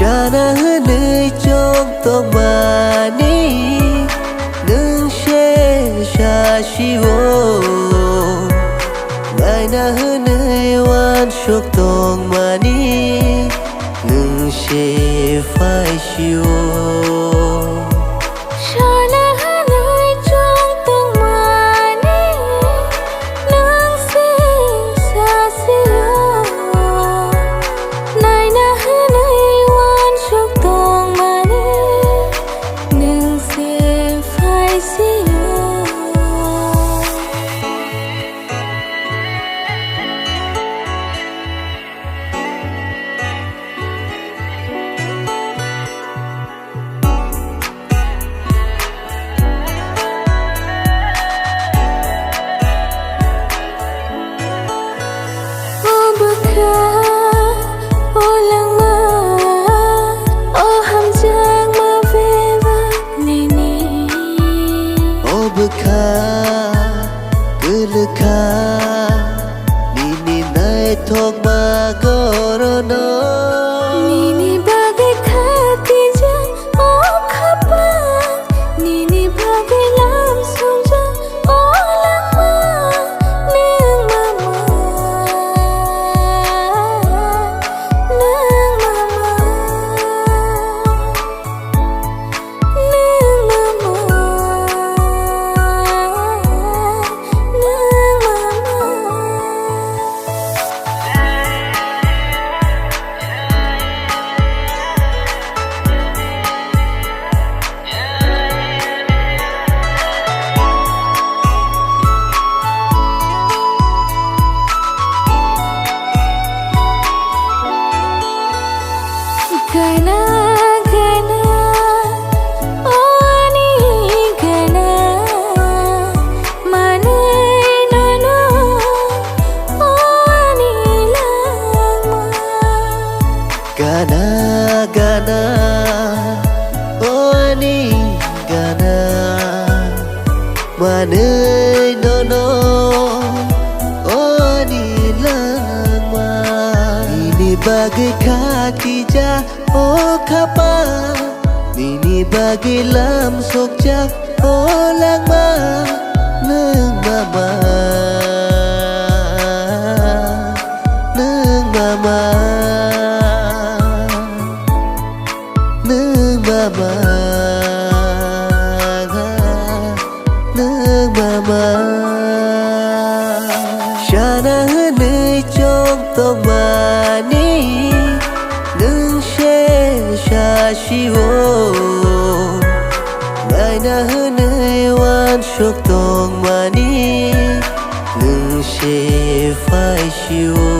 Shana nơi trong tông mani nương she sha shiwo Ngai na nơi wan shok tông mani nương she phai shiwo Nini nai thok ma gorono Nini bagai khatija oh khapa Nini bagai langsung ja oh lama neng mama Gana gana oh ani gana manai nono oh ani lama Gana gana oh ani gana Manai nono oh ani lama Ini bagai Khadijah oh khapa Nini bagai lam sokja oh langma neng mama neng mama neng mama neng mama Shana nơi trong tông mani nương she sha shiwo Ngai na nơi wan shok tong mani nương she phai shiwo